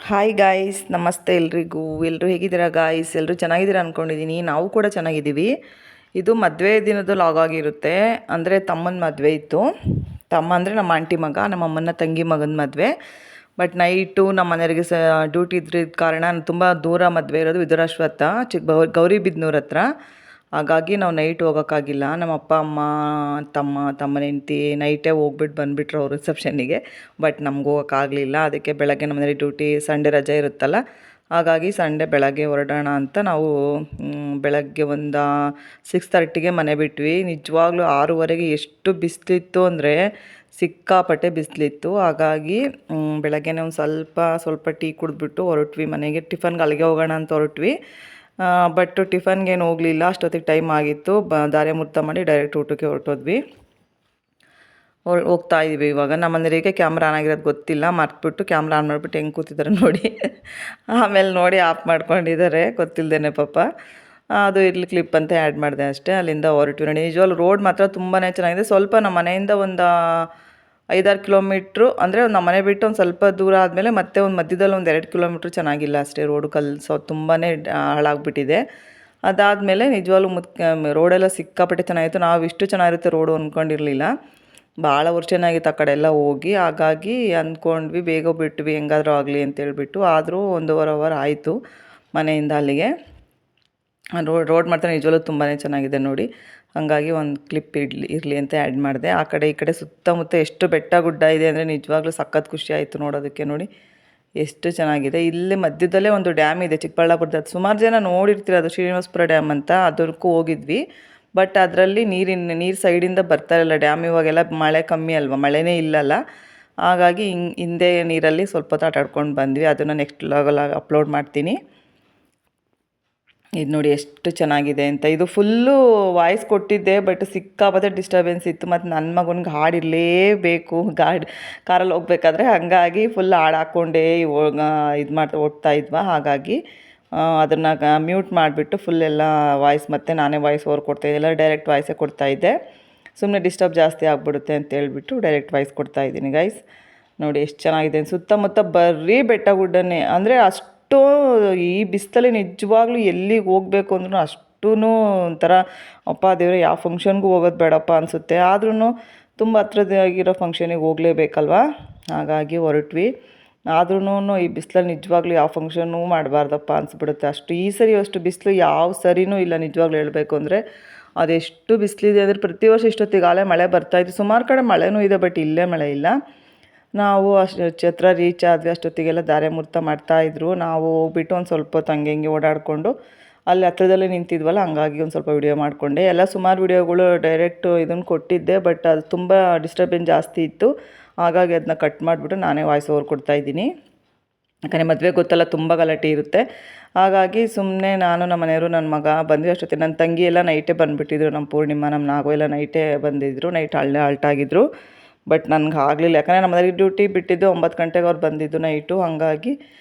Hi guys, ನಮಸ್ತೆ ಎಲ್ರಿಗೂ. ಎಲ್ಲರೂ ಹೇಗಿದ್ದೀರಾ ಗಾಯ್ಸ್? ಎಲ್ಲರೂ ಚೆನ್ನಾಗಿದ್ದೀರಾ ಅಂದ್ಕೊಂಡಿದ್ದೀನಿ. ನಾವು ಕೂಡ ಚೆನ್ನಾಗಿದ್ದೀವಿ. ಇದು ಮದುವೆ ದಿನದ ಲಾಗ್ ಆಗಿರುತ್ತೆ. ಅಂದರೆ ತಮ್ಮನ ಮದುವೆ ಇತ್ತು. ತಮ್ಮ ಅಂದರೆ ನಮ್ಮ ಆಂಟಿ ಮಗ, ನಮ್ಮ ಅಮ್ಮನ ತಂಗಿ ಮಗನ ಮದುವೆ. ಬಟ್ ನೈಟು ನಮ್ಮ ಮನೆಯವರಿಗೆ ಡ್ಯೂಟಿ ಇದ್ರಿದ್ದ ಕಾರಣ ತುಂಬ ದೂರ ಮದುವೆ ಇರೋದು, ವಿದುರಾಶ್ವತ್ಥ, ಗೌರಿಬಿದನೂರು ಹತ್ರ. ಹಾಗಾಗಿ ನಾವು ನೈಟ್ ಹೋಗೋಕ್ಕಾಗಿಲ್ಲ. ನಮ್ಮ ಅಪ್ಪ ಅಮ್ಮ ತಮ್ಮನ ಹೆಂಡ್ತಿ ನೈಟೇ ಹೋಗ್ಬಿಟ್ಟು ಬಂದುಬಿಟ್ರು ಅವ್ರ ರಿಸೆಪ್ಷನ್ನಿಗೆ. ಬಟ್ ನಮ್ಗೆ ಹೋಗೋಕ್ಕಾಗಲಿಲ್ಲ. ಅದಕ್ಕೆ ಬೆಳಗ್ಗೆ ನಮ್ಮ ಮನೇಲಿ ಡ್ಯೂಟಿ, ಸಂಡೇ ರಜೆ ಇರುತ್ತಲ್ಲ, ಹಾಗಾಗಿ ಸಂಡೇ ಬೆಳಗ್ಗೆ ಹೊರಡೋಣ ಅಂತ ನಾವು ಬೆಳಗ್ಗೆ ಒಂದು 6:30ಗೆ ಮನೆ ಬಿಟ್ವಿ. ನಿಜವಾಗ್ಲೂ 6:30ಗೆ ಎಷ್ಟು ಬಿಸಿಲಿತ್ತು ಅಂದರೆ ಸಿಕ್ಕಾಪಟ್ಟೆ ಬಿಸಿಲಿತ್ತು. ಹಾಗಾಗಿ ಬೆಳಗ್ಗೆನೇ ಒಂದು ಸ್ವಲ್ಪ ಟೀ ಕುಡಿದ್ಬಿಟ್ಟು ಹೊರಟ್ವಿ ಮನೆಗೆ. ಟಿಫನ್ಗೆ ಅಲ್ಲಿಗೆ ಹೋಗೋಣ ಅಂತ ಹೊರಟ್ವಿ. ಬಟ್ ಟಿಫನ್ಗೇನು ಹೋಗಲಿಲ್ಲ, ಅಷ್ಟೊತ್ತಿಗೆ ಟೈಮ್ ಆಗಿತ್ತು. ದಾರಿ ಮುಹೂರ್ತ ಮಾಡಿ ಡೈರೆಕ್ಟ್ ಊಟಕ್ಕೆ ಹೊರಟೋದ್ವಿ. ಹೋಗ್ತಾ ಇದ್ದೀವಿ ಇವಾಗ. ನಮ್ಮ ಮನೆಯವರಿಗೆ ಕ್ಯಾಮ್ರಾ ಆನ್ ಆಗಿರೋದು ಗೊತ್ತಿಲ್ಲ, ಮರ್ತ್ಬಿಟ್ಟು ಕ್ಯಾಮ್ರಾ ಆನ್ ಮಾಡಿಬಿಟ್ಟು ಹೆಂಗೆ ಕೂತಿದ್ದಾರೆ ನೋಡಿ. ಆಮೇಲೆ ನೋಡಿ ಆಫ್ ಮಾಡ್ಕೊಂಡಿದ್ದಾರೆ ಗೊತ್ತಿಲ್ಲದೇನೆ ಪಾಪ. ಅದು ಇರ್ಲಿ ಕ್ಲಿಪ್ ಅಂತ ಆ್ಯಡ್ ಮಾಡಿದೆ ಅಷ್ಟೇ. ಅಲ್ಲಿಂದ ಹೊರಟ್ವಿ ನೋಡಿ. ನಿಜವಾಗ್ಲೂ ರೋಡ್ ಮಾತ್ರ ತುಂಬಾ ಚೆನ್ನಾಗಿದೆ. ಸ್ವಲ್ಪ ನಮ್ಮ ಮನೆಯಿಂದ ಒಂದು 5-6 ಕಿಲೋಮೀಟ್ರು, ಅಂದರೆ ನಮ್ಮ ಮನೆ ಬಿಟ್ಟು ಒಂದು ಸ್ವಲ್ಪ ದೂರ ಆದಮೇಲೆ ಮತ್ತೆ ಒಂದು ಮಧ್ಯದಲ್ಲಿ ಒಂದು 2 ಕಿಲೋಮೀಟ್ರ್ ಚೆನ್ನಾಗಿಲ್ಲ ಅಷ್ಟೇ. ರೋಡು ತುಂಬಾ ಹಾಳಾಗ್ಬಿಟ್ಟಿದೆ. ಅದಾದಮೇಲೆ ನಿಜವಾಗ್ಲೂ ರೋಡೆಲ್ಲ ಸಿಕ್ಕಾಪಟ್ಟೆ ಚೆನ್ನಾಗಿತ್ತು. ನಾವು ಇಷ್ಟು ಚೆನ್ನಾಗಿರುತ್ತೆ ರೋಡು ಅಂದ್ಕೊಂಡಿರಲಿಲ್ಲ. ಭಾಳ ವರ್ಷ ಚೆನ್ನಾಗಿತ್ತು ಆ ಕಡೆ ಎಲ್ಲ ಹೋಗಿ. ಹಾಗಾಗಿ ಅಂದ್ಕೊಂಡ್ವಿ ಬೇಗ ಬಿಟ್ವಿ ಹೆಂಗಾದರೂ ಆಗಲಿ ಅಂತೇಳ್ಬಿಟ್ಟು. ಆದರೂ 1.5 ಅವರ್ ಆಯಿತು ಮನೆಯಿಂದ ಅಲ್ಲಿಗೆ. ರೋಡ್ ಮಾತ್ರ ನಿಜವಾಗ್ಲೂ ತುಂಬಾ ಚೆನ್ನಾಗಿದೆ ನೋಡಿ. ಹಾಗಾಗಿ ಒಂದು ಕ್ಲಿಪ್ ಇರಲಿ ಅಂತ ಆ್ಯಡ್ ಮಾಡಿದೆ. ಆ ಕಡೆ ಈ ಕಡೆ ಸುತ್ತಮುತ್ತ ಎಷ್ಟು ಬೆಟ್ಟ ಗುಡ್ಡ ಇದೆ ಅಂದರೆ ನಿಜವಾಗ್ಲೂ ಸಖತ್ ಖುಷಿ ಆಯಿತು ನೋಡೋದಕ್ಕೆ. ನೋಡಿ ಎಷ್ಟು ಚೆನ್ನಾಗಿದೆ. ಇಲ್ಲಿ ಮಧ್ಯದಲ್ಲೇ ಒಂದು ಡ್ಯಾಮ್ ಇದೆ ಚಿಕ್ಕಬಳ್ಳಾಪುರದ. ಸುಮಾರು ಜನ ನೋಡಿರ್ತೀರ, ಅದು ಶ್ರೀನಿವಾಸಪುರ ಡ್ಯಾಮ್ ಅಂತ. ಅದಕ್ಕೂ ಹೋಗಿದ್ವಿ. ಬಟ್ ಅದರಲ್ಲಿ ನೀರು ಸೈಡಿಂದ ಬರ್ತಾ ಇರಲಿಲ್ಲ. ಡ್ಯಾಮ್ ಇವಾಗೆಲ್ಲ ಮಳೆ ಕಮ್ಮಿ ಅಲ್ವಾ, ಮಳೆನೇ ಇಲ್ಲಲ್ಲ. ಹಾಗಾಗಿ ಹಿಂದೆ ನೀರಲ್ಲಿ ಸ್ವಲ್ಪ ಹೊತ್ತು ಆಟ ಆಡ್ಕೊಂಡು ಬಂದ್ವಿ. ಅದನ್ನು ನೆಕ್ಸ್ಟ್ ವ್ಲಾಗಲ್ಲಿ ಅಪ್ಲೋಡ್ ಮಾಡ್ತೀನಿ. ಇದು ನೋಡಿ ಎಷ್ಟು ಚೆನ್ನಾಗಿದೆ ಅಂತ. ಇದು ಫುಲ್ಲು ವಾಯ್ಸ್ ಕೊಟ್ಟಿದ್ದೆ, ಬಟ್ ಸಿಕ್ಕಾಪಟ್ಟೆ ಡಿಸ್ಟರ್ಬೆನ್ಸ್ ಇತ್ತು. ಮತ್ತು ನನ್ನ ಮಗನಿಗೆ ಹಾಡಿರಲೇಬೇಕು ಕಾರಲ್ಲಿ ಹೋಗ್ಬೇಕಾದ್ರೆ. ಹಾಗಾಗಿ ಫುಲ್ ಹಾಡು ಹಾಕ್ಕೊಂಡೇ ಇದು ಓಡ್ತಾ ಇದ್ವಾ. ಹಾಗಾಗಿ ಅದನ್ನು ಮ್ಯೂಟ್ ಮಾಡಿಬಿಟ್ಟು ಫುಲ್ ಎಲ್ಲ ವಾಯ್ಸ್, ಮತ್ತು ನಾನೇ ವಾಯ್ಸ್ ಓವರ್ ಕೊಡ್ತಾಯಿದ್ದೆ. ಎಲ್ಲ ಡೈರೆಕ್ಟ್ ವಾಯ್ಸೇ ಕೊಡ್ತಾಯಿದ್ದೆ. ಸುಮ್ಮನೆ ಡಿಸ್ಟರ್ಬ್ ಜಾಸ್ತಿ ಆಗಿಬಿಡುತ್ತೆ ಅಂತೇಳ್ಬಿಟ್ಟು ಡೈರೆಕ್ಟ್ ವಾಯ್ಸ್ ಕೊಡ್ತಾಯಿದ್ದೀನಿ ಗೈಸ್. ನೋಡಿ ಎಷ್ಟು ಚೆನ್ನಾಗಿದೆ. ಸುತ್ತಮುತ್ತ ಬರೀ ಬೆಟ್ಟ ಗುಡ್ಡನೇ. ಅಂದರೆ ಅಷ್ಟು ಈ ಬಿಸಿಲಲ್ಲಿ ನಿಜವಾಗ್ಲೂ ಎಲ್ಲಿಗೆ ಹೋಗಬೇಕು ಅಂದ್ರೂ ಅಷ್ಟೂ ಒಂಥರ ಅಪ್ಪ ದೇವರೇ, ಯಾವ ಫಂಕ್ಷನ್ಗೂ ಹೋಗೋದು ಬೇಡಪ್ಪ ಅನಿಸುತ್ತೆ. ಆದ್ರೂ ತುಂಬ ಹತ್ರದಾಗಿರೋ ಫಂಕ್ಷನಿಗೆ ಹೋಗಲೇಬೇಕಲ್ವ, ಹಾಗಾಗಿ ಹೊರಟ್ವಿ. ಆದ್ರೂ ಈ ಬಿಸಿಲಲ್ಲಿ ನಿಜವಾಗ್ಲೂ ಯಾವ ಫಂಕ್ಷನ್ನೂ ಮಾಡಬಾರ್ದಪ್ಪ ಅನಿಸ್ಬಿಡುತ್ತೆ. ಈ ಸರಿ ಅಷ್ಟು ಬಿಸಿಲು ಯಾವ ಸರಿನೂ ಇಲ್ಲ ನಿಜವಾಗ್ಲೂ ಹೇಳಬೇಕು ಅಂದರೆ. ಅದೆಷ್ಟು ಬಿಸಿಲಿದೆ ಅಂದರೆ ಪ್ರತಿ ವರ್ಷ ಇಷ್ಟೊತ್ತಿಗಾಲೇ ಮಳೆ ಬರ್ತಾಯಿತ್ತು. ಸುಮಾರು ಕಡೆ ಮಳೆನೂ ಇದೆ, ಬಟ್ ಇಲ್ಲೇ ಮಳೆ ಇಲ್ಲ. ನಾವು ಛತ್ರ ರೀಚ್ ಆದ್ವಿ. ಅಷ್ಟೊತ್ತಿಗೆಲ್ಲ ದಾರೆ ಮುಹೂರ್ತ ಮಾಡ್ತಾಯಿದ್ರು. ನಾವು ಹೋಗ್ಬಿಟ್ಟು ಒಂದು ಸ್ವಲ್ಪ ಹೊತ್ತು ಹಂಗೆ ಓಡಾಡಿಕೊಂಡು ಅಲ್ಲಿ ಹತ್ರದಲ್ಲೇ ನಿಂತಿದ್ವಲ್ಲ, ಹಂಗಾಗಿ ಒಂದು ಸ್ವಲ್ಪ ವಿಡಿಯೋ ಮಾಡಿಕೊಂಡೆ. ಎಲ್ಲ ಸುಮಾರು ವಿಡಿಯೋಗಳು ಡೈರೆಕ್ಟು ಇದನ್ನು ಕೊಟ್ಟಿದ್ದೆ, ಬಟ್ ಅದು ತುಂಬ ಡಿಸ್ಟರ್ಬೆನ್ಸ್ ಜಾಸ್ತಿ ಇತ್ತು. ಹಾಗಾಗಿ ಅದನ್ನ ಕಟ್ ಮಾಡಿಬಿಟ್ಟು ನಾನೇ ವಾಯ್ಸ್ ಓವರ್ ಕೊಡ್ತಾಯಿದ್ದೀನಿ. ಯಾಕಂದರೆ ಮದುವೆ ಗೊತ್ತಲ್ಲ, ತುಂಬ ಗಲಾಟೆ ಇರುತ್ತೆ. ಹಾಗಾಗಿ ಸುಮ್ಮನೆ ನಾನು, ನಮ್ಮ ಮನೆಯವರು, ನನ್ನ ಮಗ ಬಂದ್ವಿ. ಅಷ್ಟೊತ್ತಿಗೆ ನನ್ನ ತಂಗಿ ಎಲ್ಲ ನೈಟೇ ಬಂದುಬಿಟ್ಟಿದ್ರು. ನಮ್ಮ ಪೂರ್ಣಿಮಾ, ನಮ್ಮ ನಾಗು ಎಲ್ಲ ನೈಟೇ ಬಂದಿದ್ದರು. ನೈಟ್ ಅಲ್ಟಾಗಿದ್ರು. ಬಟ್ ನನಗೆ ಆಗಲಿಲ್ಲ, ಯಾಕಂದರೆ ನಮ್ಮ ಮನೆಗೆ ಡ್ಯೂಟಿ ಬಿಟ್ಟಿದ್ದು 9 ಗಂಟೆಗೆ ಅವ್ರು ಬಂದಿದ್ದು ನೈಟು. ಹಾಗಾಗಿ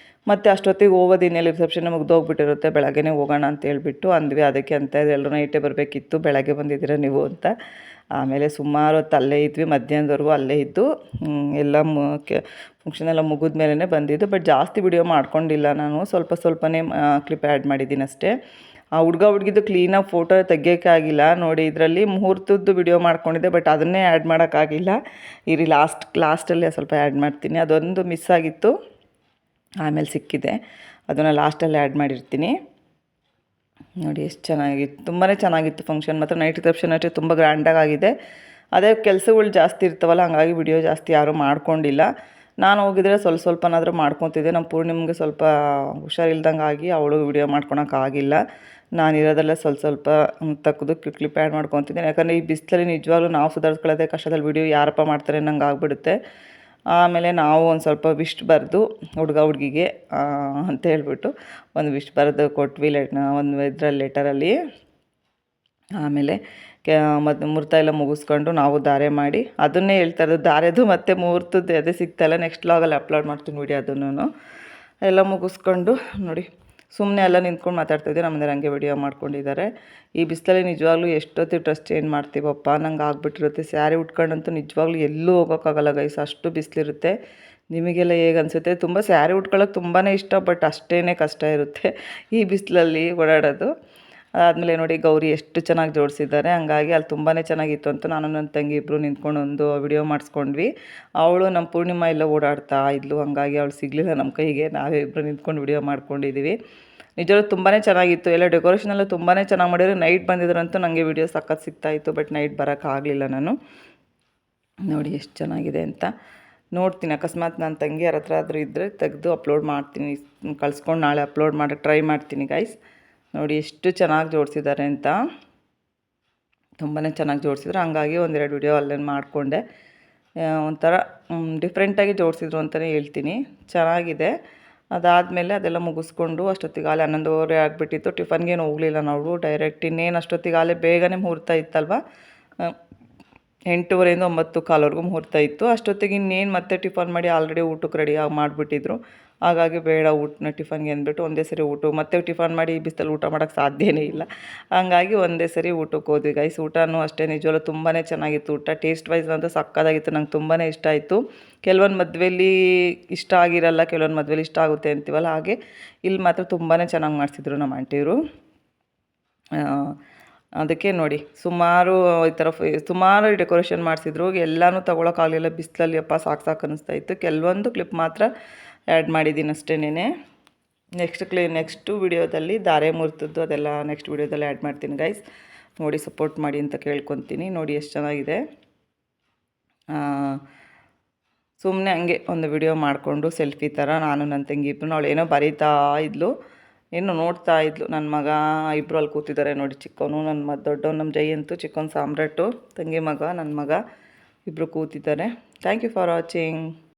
ಮತ್ತು ಅಷ್ಟೊತ್ತಿಗೆ ಹೋಗೋದು ಇನ್ನೆಲ್ಲಿ ರಿಸೆಪ್ಷನ್ ಮುಗ್ದೋಗ್ಬಿಟ್ಟಿರುತ್ತೆ, ಬೆಳಗ್ಗೆನೇ ಹೋಗೋಣ ಅಂತ ಹೇಳ್ಬಿಟ್ಟು ಅಂದ್ವಿ. ಅದಕ್ಕೆ ಅಂತ ಎಲ್ಲರೂ ನೈಟೇ ಬರಬೇಕಿತ್ತು, ಬೆಳಗ್ಗೆ ಬಂದಿದ್ದೀರಾ ನೀವು ಅಂತ. ಆಮೇಲೆ ಸುಮಾರು ಹೊತ್ತು ಅಲ್ಲೇ ಇದ್ವಿ, ಮಧ್ಯಾಹ್ನದವರೆಗೂ ಅಲ್ಲೇ ಇದ್ದು ಎಲ್ಲ ಫಂಕ್ಷನ್ ಎಲ್ಲ ಮುಗಿದ ಮೇಲೇ ಬಂದಿದ್ದು. ಬಟ್ ಜಾಸ್ತಿ ವಿಡಿಯೋ ಮಾಡ್ಕೊಂಡಿಲ್ಲ ನಾನು, ಸ್ವಲ್ಪನೇ ಕ್ಲಿಪ್ ಆ್ಯಡ್ ಮಾಡಿದ್ದೀನಿ ಅಷ್ಟೇ. ಆ ಹುಡುಗಿದ್ದು ಕ್ಲೀನಾಗಿ ಫೋಟೋ ತೆಗಿಯೋಕ್ಕೆ ಆಗಿಲ್ಲ ನೋಡಿ. ಇದರಲ್ಲಿ ಮುಹೂರ್ತದ್ದು ವಿಡಿಯೋ ಮಾಡ್ಕೊಂಡಿದ್ದೆ, ಬಟ್ ಅದನ್ನೇ ಆ್ಯಡ್ ಮಾಡೋಕ್ಕಾಗಿಲ್ಲ. ಇರಿ ಲಾಸ್ಟಲ್ಲಿ ಸ್ವಲ್ಪ ಆ್ಯಡ್ ಮಾಡ್ತೀನಿ. ಅದೊಂದು ಮಿಸ್ ಆಗಿತ್ತು, ಆಮೇಲೆ ಸಿಕ್ಕಿದೆ. ಅದನ್ನು ಲಾಸ್ಟಲ್ಲಿ ಆ್ಯಡ್ ಮಾಡಿರ್ತೀನಿ. ನೋಡಿ ಎಷ್ಟು ಚೆನ್ನಾಗಿತ್ತು, ತುಂಬಾ ಚೆನ್ನಾಗಿತ್ತು ಫಂಕ್ಷನ್ ಮಾತ್ರ. ನೈಟ್ ರಿಸೆಪ್ಷನ್ ಅಷ್ಟೇ ತುಂಬ ಗ್ರ್ಯಾಂಡಾಗಿ ಆಗಿದೆ. ಅದೇ ಕೆಲಸಗಳು ಜಾಸ್ತಿ ಇರ್ತಾವಲ್ಲ, ಹಾಗಾಗಿ ವಿಡಿಯೋ ಜಾಸ್ತಿ ಯಾರೂ ಮಾಡ್ಕೊಂಡಿಲ್ಲ. ನಾನು ಹೋಗಿದ್ರೆ ಸ್ವಲ್ಪನಾದರೂ ಮಾಡ್ಕೊತಿದ್ದೆ. ನಮ್ಮ ಪೂರ್ಣಿಮಗೆ ಸ್ವಲ್ಪ ಹುಷಾರಿಲ್ದಂಗೆ ಆಗಿ ಅವಳು ವಿಡಿಯೋ ಮಾಡ್ಕೊಳಕ್ಕಾಗಿಲ್ಲ. ನಾನಿರೋದೆಲ್ಲ ಸ್ವಲ್ಪ ತೆಗೆದು ಕ್ಲಿಪ್ ಆ್ಯಡ್ ಮಾಡ್ಕೊತಿದ್ದೀನಿ. ಯಾಕಂದರೆ ಈ ಬಿಸಿಲಲ್ಲಿ ನಿಜವಾಗ್ಲೂ ನಾವು ಸುಧಾರಿಸ್ಕೊಳ್ಳೋದೇ ಕಷ್ಟದಲ್ಲಿ ವಿಡಿಯೋ ಯಾರಪ್ಪ ಮಾಡ್ತಾರೆ ಅನ್ನಂಗೆ ಆಗ್ಬಿಡುತ್ತೆ. ಆಮೇಲೆ ನಾವು ಒಂದು ಸ್ವಲ್ಪ ವಿಶ್ ಬರೆದು ಹುಡುಗಿಗೆ ಅಂತ ಹೇಳ್ಬಿಟ್ಟು ಒಂದು ವಿಶ್ ಬರೆದು ಕೊಟ್ವಿ, ಒಂದು ಇದರಲ್ಲಿ ಲೆಟರಲ್ಲಿ. ಆಮೇಲೆ ಮುಹೂರ್ತ ಎಲ್ಲ ಮುಗಿಸ್ಕೊಂಡು ನಾವು ಧಾರೆ ಮಾಡಿ, ಅದನ್ನೇ ಹೇಳ್ತಾ ಇರೋದು, ಧಾರೆದು ಮತ್ತು ಮುಹೂರ್ತದ್ದು ಅದೇ ಸಿಗ್ತಾಯಿಲ್ಲ. ನೆಕ್ಸ್ಟ್ ವ್ಲಾಗಲ್ಲಿ ಅಪ್ಲೋಡ್ ಮಾಡ್ತೀನಿ ವಿಡಿಯೋ. ಅದನ್ನು ಎಲ್ಲ ಮುಗಿಸ್ಕೊಂಡು ನೋಡಿ, ಸುಮ್ಮನೆ ಎಲ್ಲ ನಿಂತ್ಕೊಂಡು ಮಾತಾಡ್ತಾಯಿದ್ದೆ. ನಮ್ಮನೆ ಹಂಗೆ ವಿಡಿಯೋ ಮಾಡ್ಕೊಂಡಿದ್ದಾರೆ. ಈ ಬಿಸಿಲಲ್ಲಿ ನಿಜವಾಗ್ಲೂ ಎಷ್ಟೊತ್ತಿ ಡ್ರೆಸ್ ಚೇಂಜ್ ಮಾಡ್ತೀವಪ್ಪ ನಂಗೆ ಆಗ್ಬಿಟ್ಟಿರುತ್ತೆ. ಸ್ಯಾರಿ ಉಟ್ಕೊಂಡಂತೂ ನಿಜವಾಗ್ಲೂ ಎಲ್ಲೂ ಹೋಗೋಕ್ಕಾಗಲ್ಲ ಗೈಸ್, ಅಷ್ಟು ಬಿಸಿಲಿರುತ್ತೆ. ನಿಮಗೆಲ್ಲ ಹೇಗೆ ಅನಿಸುತ್ತೆ? ತುಂಬ ಸ್ಯಾರಿ ಉಟ್ಕೊಳ್ಳೋಕೆ ತುಂಬಾ ಇಷ್ಟ, ಬಟ್ ಅಷ್ಟೇ ಕಷ್ಟ ಇರುತ್ತೆ ಈ ಬಿಸಿಲಲ್ಲಿ ಓಡಾಡೋದು. ಅದಾದಮೇಲೆ ನೋಡಿ ಗೌರಿ ಎಷ್ಟು ಚೆನ್ನಾಗಿ ಜೋಡಿಸಿದ್ದಾರೆ. ಹಂಗಾಗಿ ಅಲ್ಲಿ ತುಂಬಾ ಚೆನ್ನಾಗಿತ್ತು ಅಂತ ನಾನು ನನ್ನ ತಂಗಿ ಇಬ್ಬರು ನಿಂತ್ಕೊಂಡು ಒಂದು ವಿಡಿಯೋ ಮಾಡಿಸ್ಕೊಂಡ್ವಿ. ಅವಳು ನಮ್ಮ ಪೂರ್ಣಿಮಾ ಎಲ್ಲ ಓಡಾಡ್ತಾ ಇದ್ಲು, ಹಂಗಾಗಿ ಅವಳು ಸಿಗಲಿಲ್ಲ ನಮ್ಮ ಕೈಗೆ. ನಾವೇ ಇಬ್ಬರು ನಿಂತ್ಕೊಂಡು ವಿಡಿಯೋ ಮಾಡ್ಕೊಂಡಿದ್ದೀವಿ. ನಿಜವಾಗ್ಲೂ ತುಂಬಾ ಚೆನ್ನಾಗಿತ್ತು. ಎಲ್ಲ ಡೆಕೋರೇಷನ್ ಎಲ್ಲ ತುಂಬಾ ಚೆನ್ನಾಗಿ ಮಾಡಿದ್ರು. ನೈಟ್ ಬಂದಿದ್ರಂತೂ ನನಗೆ ವಿಡಿಯೋ ಸಖತ್ ಸಿಗ್ತಾಯಿತ್ತು, ಬಟ್ ನೈಟ್ ಬರೋಕ್ಕಾಗಲಿಲ್ಲ ನಾನು. ನೋಡಿ ಎಷ್ಟು ಚೆನ್ನಾಗಿದೆ ಅಂತ. ನೋಡ್ತೀನಿ, ಅಕಸ್ಮಾತ್ ನನ್ನ ತಂಗಿ ಯಾರ ಹತ್ರ ಆದರೂ ಇದ್ದರೆ ತೆಗೆದು ಅಪ್ಲೋಡ್ ಮಾಡ್ತೀನಿ, ಕಳ್ಸ್ಕೊಂಡು ನಾಳೆ ಅಪ್ಲೋಡ್ ಮಾಡೋಕ್ಕೆ ಟ್ರೈ ಮಾಡ್ತೀನಿ ಗೈಸ್. ನೋಡಿ ಎಷ್ಟು ಚೆನ್ನಾಗಿ ಜೋಡಿಸಿದ್ದಾರೆ ಅಂತ, ತುಂಬಾ ಚೆನ್ನಾಗಿ ಜೋಡಿಸಿದ್ರು. ಹಂಗಾಗಿ ಒಂದೆರಡು ವಿಡಿಯೋ ಅಲ್ಲೇನು ಮಾಡಿಕೊಂಡೆ. ಒಂಥರ ಡಿಫ್ರೆಂಟಾಗಿ ಜೋಡಿಸಿದ್ರು ಅಂತಲೇ ಹೇಳ್ತೀನಿ, ಚೆನ್ನಾಗಿದೆ. ಅದಾದಮೇಲೆ ಅದೆಲ್ಲ ಮುಗಿಸ್ಕೊಂಡು ಅಷ್ಟೊತ್ತಿಗಾಲೇ 11:30 ಆಗಿಬಿಟ್ಟಿತ್ತು. ಟಿಫನ್ಗೇನು ಹೋಗಲಿಲ್ಲ ನಾವು, ಡೈರೆಕ್ಟ್ ಇನ್ನೇನು ಅಷ್ಟೊತ್ತಿಗಾಲೇ ಬೇಗನೆ ಮುಹೂರ್ತ ಇತ್ತಲ್ವ, 8:30 9:15ವರೆಗೂ ಮುಹೂರ್ತ ಇತ್ತು. ಅಷ್ಟೊತ್ತಿಗೆ ಇನ್ನೇನು ಮತ್ತೆ ಟಿಫನ್ ಮಾಡಿ ಆಲ್ರೆಡಿ ಊಟಕ್ಕೆ ರೆಡಿಯಾಗಿ ಮಾಡಿಬಿಟ್ಟಿದ್ರು. ಹಾಗಾಗಿ ಬೇಡ ಟಿಫನ್ಗೆ ಅಂದ್ಬಿಟ್ಟು ಒಂದೇ ಸರಿ ಮತ್ತೆ ಟಿಫನ್ ಮಾಡಿ ಈ ಬಿಸಿಲಲ್ಲಿ ಊಟ ಮಾಡೋಕ್ಕೆ ಸಾಧ್ಯವೇ ಇಲ್ಲ. ಹಂಗಾಗಿ ಒಂದೇ ಸರಿ ಊಟಕ್ಕೆ ಹೋದ್ವಿ ಗೈಸ್. ಊಟನೂ ಅಷ್ಟೇ ನಿಜವಾಗ್ಲೂ ತುಂಬಾ ಚೆನ್ನಾಗಿತ್ತು ಊಟ. ಟೇಸ್ಟ್ ವೈಸ್ ಅಂತೂ ಸಕ್ಕತ್ತಾಗಿತ್ತು, ನಂಗೆ ತುಂಬಾ ಇಷ್ಟ ಆಯಿತು. ಕೆಲವೊಂದು ಮದುವೆಯಲ್ಲಿ ಇಷ್ಟ ಆಗಿರಲ್ಲ, ಕೆಲವೊಂದು ಮದುವೆಲಿ ಇಷ್ಟ ಆಗುತ್ತೆ ಅಂತೀವಲ್ಲ, ಹಾಗೆ ಇಲ್ಲಿ ಮಾತ್ರ ತುಂಬಾ ಚೆನ್ನಾಗಿ ಮಾಡಿಸಿದ್ರು ನಮ್ಮ ಆಂಟಿಯವರು. ಅದಕ್ಕೆ ನೋಡಿ ಸುಮಾರು ಈ ಥರ ಸುಮಾರು ಡೆಕೋರೇಷನ್ ಮಾಡಿಸಿದ್ರು. ಎಲ್ಲನೂ ತೊಗೊಳಕ್ಕಾಗಲಿಲ್ಲ ಬಿಸಿಲಲ್ಲಿ, ಅಪ್ಪ ಸಾಕು ಸಾಕು ಅನ್ನಿಸ್ತಾ ಇತ್ತು. ಕೆಲವೊಂದು ಕ್ಲಿಪ್ ಮಾತ್ರ ಆ್ಯಡ್ ಮಾಡಿದ್ದೀನಿ ಅಷ್ಟೇನೆ. ನೆಕ್ಸ್ಟು ವಿಡಿಯೋದಲ್ಲಿ ಧಾರೆ ಮುಹೂರ್ತದ್ದು ಅದೆಲ್ಲ ನೆಕ್ಸ್ಟ್ ವಿಡಿಯೋದಲ್ಲಿ ಆ್ಯಡ್ ಮಾಡ್ತೀನಿ ಗೈಸ್. ನೋಡಿ ಸಪೋರ್ಟ್ ಮಾಡಿ ಅಂತ ಕೇಳ್ಕೊತೀನಿ. ನೋಡಿ ಎಷ್ಟು ಚೆನ್ನಾಗಿದೆ. ಸುಮ್ಮನೆ ಹಂಗೆ ಒಂದು ವಿಡಿಯೋ ಮಾಡಿಕೊಂಡು ಸೆಲ್ಫಿ ಥರ ನಾನು ನನ್ನ ತಂಗಿ ಇಬ್ಬರು, ಅವಳು ಏನೋ ಬರೀತಾ ಇದ್ಲು, ಏನು ನೋಡ್ತಾ ಇದ್ಲು. ನನ್ನ ಮಗ ಇಬ್ಬರು ಅಲ್ಲಿ ಕೂತಿದ್ದಾರೆ ನೋಡಿ, ಚಿಕ್ಕವನು ನನ್ನ ದೊಡ್ಡವನು ನಮ್ಮ ಜಯಂತು, ಚಿಕ್ಕವನು ಸಾಮ್ರಾಟು, ತಂಗಿ ಮಗ ನನ್ನ ಮಗ ಇಬ್ಬರು ಕೂತಿದ್ದಾರೆ. Thank you for watching.